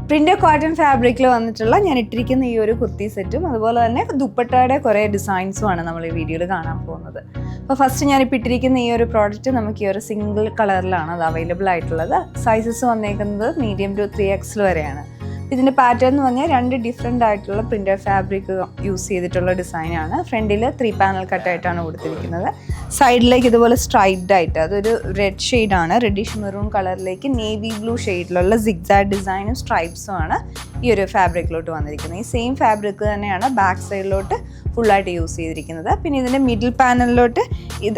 Print cotton ഫാബ്രിക്കിൽ വന്നിട്ടുള്ള ഞാൻ ഇട്ടിരിക്കുന്ന ഈ ഒരു കുർത്തി സെറ്റും അതുപോലെ തന്നെ ദുപ്പട്ടയുടെ കുറേ ഡിസൈൻസുമാണ് നമ്മൾ ഈ വീഡിയോയിൽ കാണാൻ പോകുന്നത്. അപ്പോൾ ഫസ്റ്റ് ഞാനിപ്പോൾ ഇട്ടിരിക്കുന്ന ഈ ഒരു പ്രോഡക്റ്റ് നമുക്ക് ഈ ഒരു സിംഗിൾ കളറിലാണ് അത് അവൈലബിൾ ആയിട്ടുള്ളത്. സൈസസ് വന്നേക്കുന്നത് മീഡിയം ടു 3XL വരെയാണ്. ഇതിൻ്റെ പാറ്റേൺ എന്ന് പറഞ്ഞാൽ 2 ഡിഫറെൻ്റ് ആയിട്ടുള്ള പ്രിൻ്റഡ് ഫാബ്രിക് യൂസ് ചെയ്തിട്ടുള്ള ഡിസൈനാണ്. ഫ്രണ്ടിൽ 3 പാനൽ കട്ടായിട്ടാണ് കൊടുത്തിരിക്കുന്നത്. സൈഡിലേക്ക് ഇതുപോലെ സ്ട്രൈപ്ഡ് ആയിട്ട് അതൊരു റെഡ് ഷെയ്ഡാണ്, റെഡിഷ് മെറൂൺ കളറിലേക്ക് നേവി ബ്ലൂ ഷെയ്ഡിലുള്ള സിഗ്സാഗ് ഡിസൈനും സ്ട്രൈപ്സും ആണ് ഈ ഒരു ഫാബ്രിക്കിലോട്ട് വന്നിരിക്കുന്നത്. ഈ സെയിം ഫാബ്രിക് തന്നെയാണ് ബാക്ക് സൈഡിലോട്ട് ഫുള്ളായിട്ട് യൂസ് ചെയ്തിരിക്കുന്നത്. പിന്നെ ഇതിൻ്റെ മിഡിൽ പാനലിലോട്ട്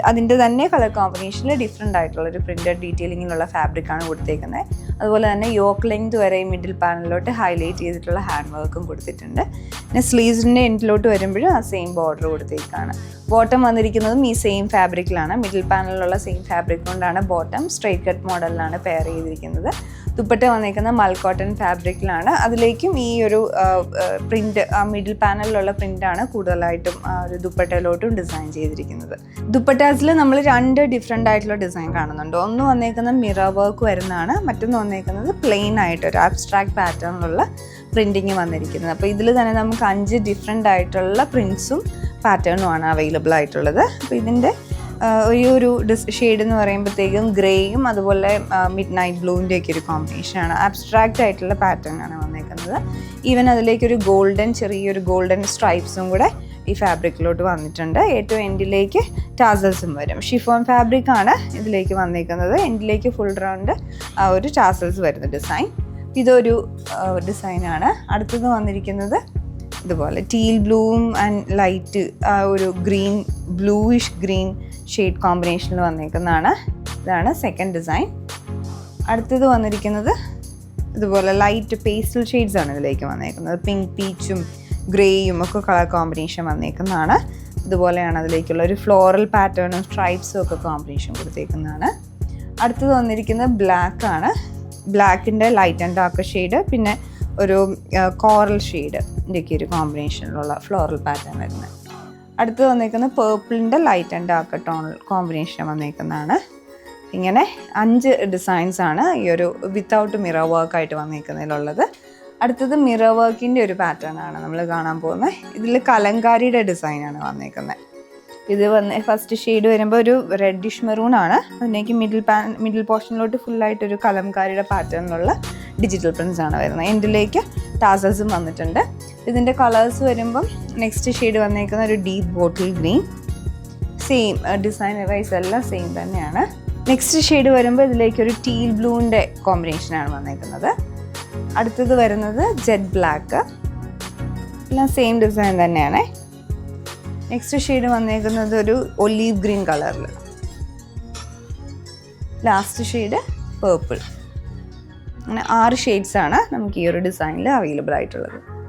അതിൻ്റെ തന്നെ കളർ കോമ്പിനേഷനിൽ ഡിഫറെൻ്റ് ആയിട്ടുള്ള ഒരു പ്രിൻ്റഡ് ഡീറ്റെയിലിങ്ങിലുള്ള ഫാബ്രിക്കാണ് കൊടുത്തേക്കുന്നത്. അതുപോലെ തന്നെ യോക്ക് ലെങ്ത് വരെ മിഡിൽ പാനലിലോട്ട് ഹൈലൈറ്റ് ചെയ്തിട്ടുള്ള ഹാൻഡ് വർക്കും കൊടുത്തിട്ടുണ്ട്. പിന്നെ സ്ലീവ്സിൻ്റെ എൻഡിലോട്ട് വരുമ്പോഴും ആ സെയിം ബോർഡർ കൊടുത്തേക്കാണ്. ബോട്ടം വന്നിരിക്കുന്നതും ഈ സെയിം ഫാബ്രിക്കിലാണ്. മിഡിൽ പാനലിലുള്ള സെയിം ഫാബ്രിക് കൊണ്ടാണ് ബോട്ടം സ്ട്രെയിറ്റ് കട്ട് മോഡലിലാണ് പെയർ ചെയ്തിരിക്കുന്നത്. ദുപ്പട്ട വന്നിരിക്കുന്ന മൽക്കോട്ടൺ ഫാബ്രിക്കിലാണ്. അതിലേക്കും ഈ ഒരു പ്രിൻ്റ് മിഡിൽ പാനലിലുള്ള പ്രിൻ്റാണ് കൂടുതലായിട്ടും ഒരു ദുപ്പട്ടയിലോട്ടും ഡിസൈൻ ചെയ്തിരിക്കുന്നത്. ദുപ്പട്ടാസിൽ നമ്മൾ 2 ഡിഫറെൻ്റ് ആയിട്ടുള്ള ഡിസൈൻ കാണുന്നുണ്ട്. ഒന്ന് വന്നേക്കുന്നത് മിറർ വർക്ക് വരുന്നതാണ്, മറ്റൊന്ന് വന്നേക്കുന്നത് പ്ലെയിൻ ആയിട്ട് ഒരു ആബ്സ്ട്രാക്ട് പാറ്റേണിലുള്ള പ്രിൻറ്റിങ് വന്നിരിക്കുന്നത്. അപ്പോൾ ഇതിൽ തന്നെ നമുക്ക് 5 ഡിഫറെൻ്റ് ആയിട്ടുള്ള പ്രിൻസും പാറ്റേണുമാണ് അവൈലബിൾ ആയിട്ടുള്ളത്. അപ്പോൾ ഇതിൻ്റെ ഈ ഒരു ഷെയ്ഡ് എന്ന് പറയുമ്പോഴത്തേക്കും ഗ്രേയും അതുപോലെ മിഡ് നൈറ്റ് ബ്ലൂവിൻ്റെ ഒക്കെ ഒരു കോമ്പിനേഷനാണ്. ആബ്സ്ട്രാക്റ്റ് ആയിട്ടുള്ള പാറ്റേൺ ആണ് വന്നേക്കുന്നത്. ഈവൻ അതിലേക്കൊരു ചെറിയൊരു ഗോൾഡൻ സ്ട്രൈപ്സും കൂടെ ഈ ഫാബ്രിക്കിലോട്ട് വന്നിട്ടുണ്ട്. ഏറ്റവും എൻഡിലേക്ക് ടാസൽസും വരും. ഷിഫോൺ ഫാബ്രിക് ആണ് ഇതിലേക്ക് വന്നേക്കുന്നത്. എൻഡിലേക്ക് ഫുൾ റൗണ്ട് ആ ഒരു ടാസൽസ് വരുന്ന ഡിസൈൻ. ഇതൊരു ഡിസൈനാണ്. അടുത്തത് വന്നിരിക്കുന്നത് ഇതുപോലെ ടീൽ ബ്ലൂവും ആൻഡ് ലൈറ്റ് ഒരു ബ്ലൂയിഷ് ഗ്രീൻ ഷെയ്ഡ് കോമ്പിനേഷനിൽ വന്നേക്കുന്നതാണ്. ഇതാണ് സെക്കൻഡ് ഡിസൈൻ. അടുത്തത് വന്നിരിക്കുന്നത് ഇതുപോലെ ലൈറ്റ് പേസ്റ്റൽ ഷെയ്ഡ്സ് ആണ് ഇതിലേക്ക് വന്നേക്കുന്നത്. പിങ്ക് പീച്ചും ഗ്രേയും ഒക്കെ കളർ കോമ്പിനേഷൻ വന്നേക്കുന്നതാണ്. ഇതുപോലെയാണ് അതിലേക്കുള്ള ഒരു ഫ്ലോറൽ പാറ്റേണും സ്ട്രൈപ്സും ഒക്കെ കോമ്പിനേഷൻ കൊടുത്തേക്കുന്നതാണ്. അടുത്തത് വന്നിരിക്കുന്നത് ബ്ലാക്ക് ആണ്. ബ്ലാക്കിൻ്റെ ലൈറ്റ് ആൻഡ് ഡാർക്ക് ഷെയ്ഡ്, പിന്നെ ഒരു കോറൽ ഷെയ്ഡിൻ്റെയൊക്കെ ഒരു കോമ്പിനേഷനിലുള്ള ഫ്ലോറൽ പാറ്റേൺ വരുന്നത്. അടുത്ത് വന്നേക്കുന്നത് പേർപ്പിളിൻ്റെ light and dark tone combination വന്നേക്കുന്നതാണ്. ഇങ്ങനെ 5 ഡിസൈൻസാണ് ഈ ഒരു വിത്തൗട്ട് മിറർ വർക്കായിട്ട് വന്നേക്കുന്നതിലുള്ളത്. അടുത്തത് മിറർ വർക്കിൻ്റെ ഒരു പാറ്റേൺ ആണ് നമ്മൾ കാണാൻ പോകുന്നത്. ഇതിൽ കലങ്കാരിയുടെ ഡിസൈനാണ് വന്നേക്കുന്നത്. ഇത് ഫസ്റ്റ് ഷെയ്ഡ് വരുമ്പോൾ ഒരു റെഡിഷ് മെറൂൺ ആണ്. അതിലേക്ക് മിഡിൽ പോർഷനിലോട്ട് ഫുള്ളായിട്ടൊരു കലംകാരിയുടെ പാറ്റേണിലുള്ള ഡിജിറ്റൽ പ്രിൻസ് ആണ് വരുന്നത്. എൻഡിലേക്ക് ടാസൽസും വന്നിട്ടുണ്ട്. ഇതിൻ്റെ കളേഴ്സ് വരുമ്പം നെക്സ്റ്റ് ഷെയ്ഡ് വന്നേക്കുന്ന ഒരു deep bottle green, same design wise എല്ലാം സെയിം തന്നെയാണ്. നെക്സ്റ്റ് ഷെയ്ഡ് വരുമ്പോൾ ഇതിലേക്കൊരു ടീൽ ബ്ലൂവിൻ്റെ കോമ്പിനേഷനാണ് വന്നേക്കുന്നത്. അടുത്തത് വരുന്നത് ജെറ്റ് ബ്ലാക്ക്, എല്ലാം സെയിം ഡിസൈൻ തന്നെയാണ്. നെക്സ്റ്റ് ഷെയ്ഡ് വന്നേക്കുന്നത് ഒരു ഒലീവ് ഗ്രീൻ കളറിൽ, ലാസ്റ്റ് ഷെയ്ഡ് പേർപ്പിൾ. അങ്ങനെ 6 ഷെയ്ഡ്സാണ് നമുക്ക് ഈ ഒരു ഡിസൈനിൽ അവൈലബിൾ ആയിട്ടുള്ളത്.